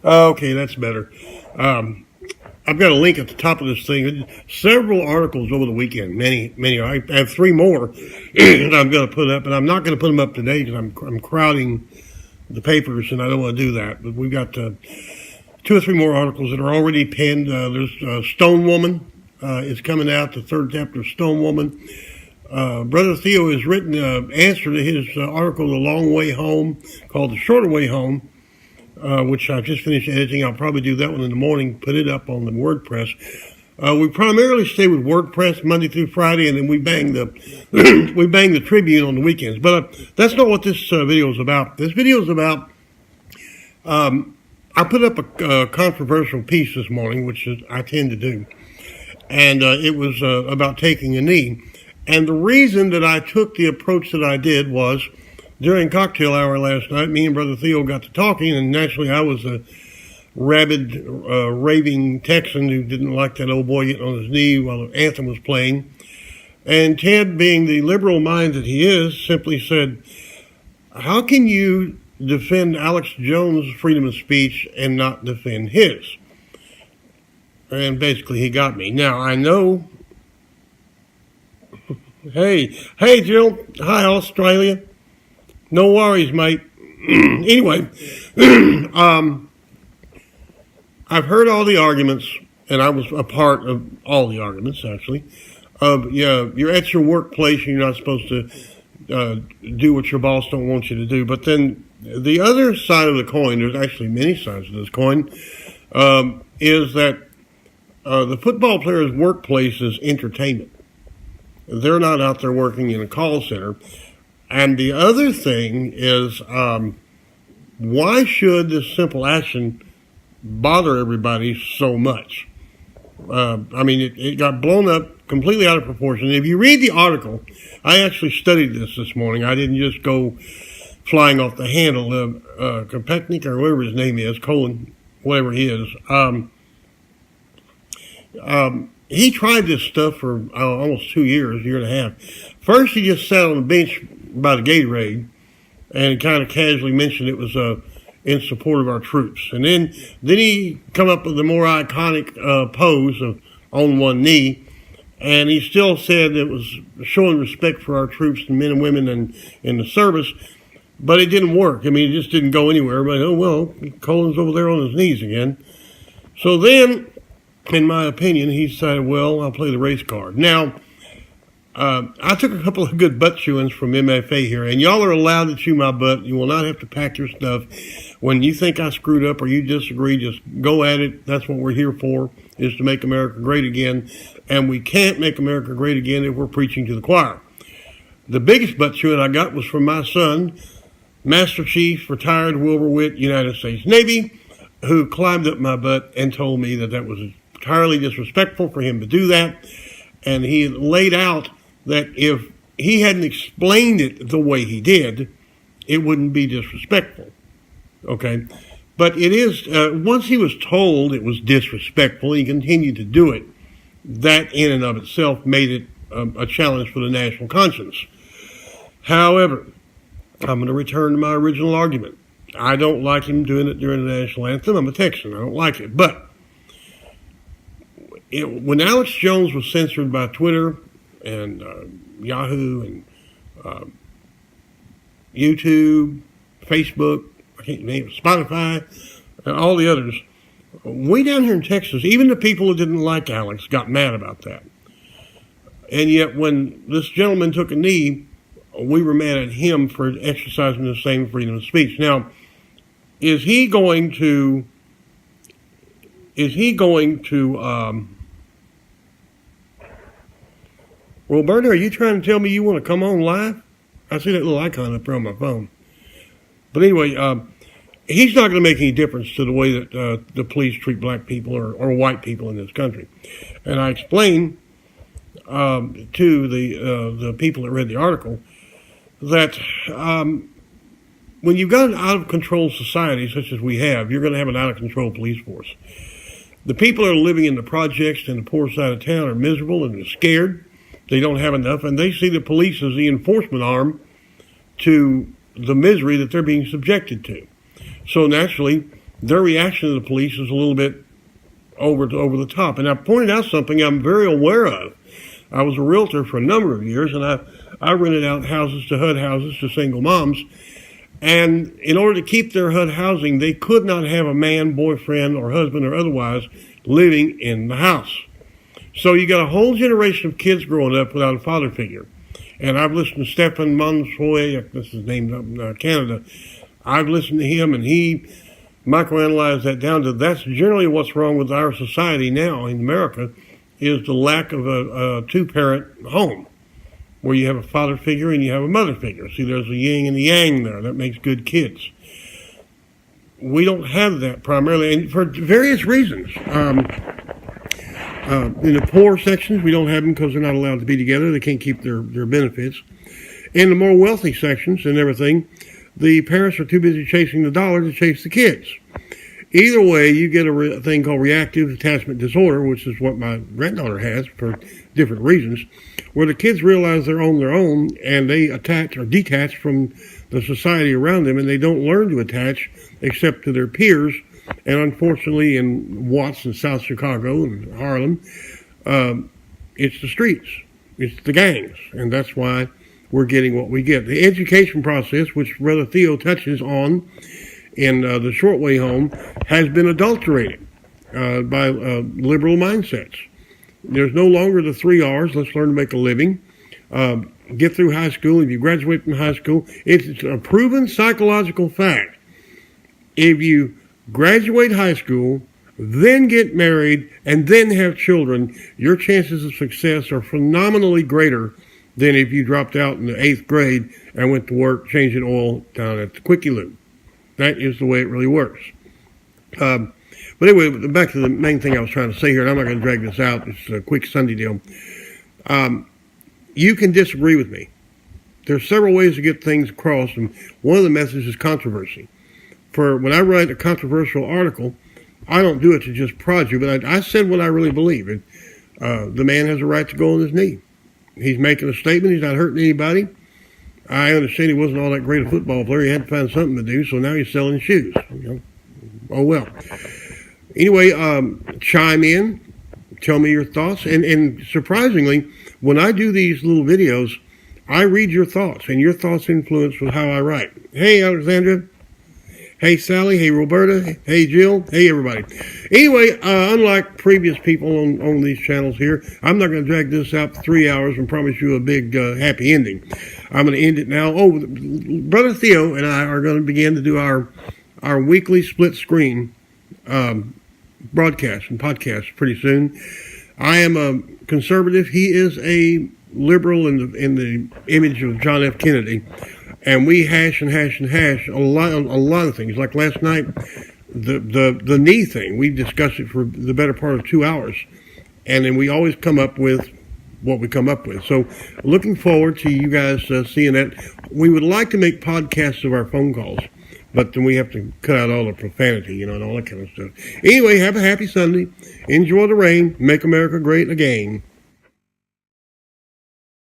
Okay, that's better. I've got a link at the top of this thing. Several articles over the weekend. Many. I have three more that I'm going to put up, and I'm not going to put them up today because I'm crowding the papers, and I don't want to do that. But we've got two or three more articles that are already penned. There's Stone Woman is coming out, the third chapter of Stone Woman. Brother Theo has written an answer to his article, The Long Way Home, called The Shorter Way Home, which I've just finished editing. I'll probably do that one in the morning, put it up on the WordPress. We primarily stay with WordPress Monday through Friday, and then we bang the we bang the Tribune on the weekends. But that's not what this video is about. This video is about. I put up a controversial piece this morning, which I tend to do, and it was about taking a knee. And the reason that I took the approach that I did was, during cocktail hour last night, me and Brother Theo got to talking, and naturally I was a rabid, raving Texan who didn't like that old boy getting on his knee while the anthem was playing. And Ted, being the liberal mind that he is, simply said, how can you defend Alex Jones' freedom of speech and not defend his? And basically he got me. Now, I know... Hey, Jill. Hi, Australia. No worries, mate. Anyway, I've heard all the arguments, and I was a part of all the arguments, actually, of, you're at your workplace and you're not supposed to do what your boss don't want you to do. But then the other side of the coin, there's actually many sides of this coin, is that the football player's workplace is entertainment. They're not out there working in a call center. And the other thing is, why should this simple action bother everybody so much? I mean, it got blown up completely out of proportion. If you read the article, I actually studied this morning. I didn't just go flying off the handle. Kopechnik, or whatever his name is, Colin, whatever he is. He tried this stuff for almost 2 years, year and a half. First, he just sat on the bench by the Gatorade and kind of casually mentioned it was in support of our troops. And then he come up with the more iconic pose of on one knee, and he still said it was showing respect for our troops and men and women in the service, but it didn't work. I mean, it just didn't go anywhere. But, oh, well, Colin's over there on his knees again. So then, in my opinion, he decided, well, I'll play the race card. Now, I took a couple of good butt chewings from MFA here, and y'all are allowed to chew my butt. You will not have to pack your stuff. When you think I screwed up or you disagree, just go at it. That's what we're here for, is to make America great again. And we can't make America great again if we're preaching to the choir. The biggest butt chewing I got was from my son, Master Chief, retired Wilbur Witt, United States Navy, who climbed up my butt and told me that was entirely disrespectful for him to do that. And he laid out that if he hadn't explained it the way he did, it wouldn't be disrespectful. Okay? But it is, once he was told it was disrespectful, he continued to do it. That in and of itself made it a challenge for the national conscience. However, I'm going to return to my original argument. I don't like him doing it during the national anthem. I'm a Texan. I don't like it. But when Alex Jones was censored by Twitter and Yahoo and YouTube, Facebook, I can't name it, Spotify, and all the others, way down here in Texas, even the people who didn't like Alex got mad about that. And yet when this gentleman took a knee, we were mad at him for exercising the same freedom of speech. Now, is he going to Roberta, are you trying to tell me you want to come on live? I see that little icon up there on my phone. But anyway, he's not going to make any difference to the way that the police treat black people or white people in this country. And I explained to the people that read the article that when you've got an out-of-control society such as we have, you're going to have an out-of-control police force. The people that are living in the projects in the poor side of town are miserable and they're scared. They don't have enough, and they see the police as the enforcement arm to the misery that they're being subjected to. So naturally, their reaction to the police is a little bit over the top. And I pointed out something I'm very aware of. I was a realtor for a number of years, and I rented out houses to HUD houses to single moms. And in order to keep their HUD housing, they could not have a man, boyfriend, or husband, or otherwise living in the house. So you got a whole generation of kids growing up without a father figure. And I've listened to Stefan Monsoy, this is his name in Canada. I've listened to him, and he microanalyzed that down to that's generally what's wrong with our society now in America, is the lack of a two-parent home where you have a father figure and you have a mother figure. See, there's a yin and the yang there. That makes good kids. We don't have that primarily, and for various reasons. In the poor sections, we don't have them because they're not allowed to be together. They can't keep their benefits. In the more wealthy sections and everything, the parents are too busy chasing the dollar to chase the kids. Either way, you get a thing called reactive attachment disorder, which is what my granddaughter has for different reasons, where the kids realize they're on their own and they attach or detach from the society around them, and they don't learn to attach except to their peers. And unfortunately, in Watts and South Chicago and Harlem, it's the streets, it's the gangs, and that's why we're getting what we get. The education process, which Brother Theo touches on in the Shortway Home, has been adulterated by liberal mindsets. There's no longer the 3 R's, let's learn to make a living, get through high school. If you graduate from high school, it's a proven psychological fact. If you graduate high school, then get married, and then have children, your chances of success are phenomenally greater than if you dropped out in the 8th grade and went to work changing oil down at the Quickie Loop. That is the way it really works. But anyway, back to the main thing I was trying to say here, and I'm not going to drag this out. It's a quick Sunday deal. You can disagree with me. There's several ways to get things across, and one of the methods is controversy. For when I write a controversial article, I don't do it to just prod you, but I said what I really believe. And the man has a right to go on his knee. He's making a statement. He's not hurting anybody. I understand he wasn't all that great a football player. He had to find something to do, so now he's selling shoes. You know? Oh, well. Anyway, chime in. Tell me your thoughts. And surprisingly, when I do these little videos, I read your thoughts, and your thoughts influence with how I write. Hey, Alexandra. Hey, Sally. Hey, Roberta. Hey, Jill. Hey, everybody. Anyway, unlike previous people on these channels here, I'm not going to drag this out for 3 hours and promise you a big happy ending. I'm going to end it now. Oh, Brother Theo and I are going to begin to do our weekly split screen broadcast and podcast pretty soon. I am a conservative. He is a liberal in the image of John F. Kennedy. And we hash a lot of things. Like last night, the knee thing, we discussed it for the better part of 2 hours. And then we always come up with what we come up with. So looking forward to you guys seeing that. We would like to make podcasts of our phone calls, but then we have to cut out all the profanity, and all that kind of stuff. Anyway, have a happy Sunday. Enjoy the rain. Make America great again.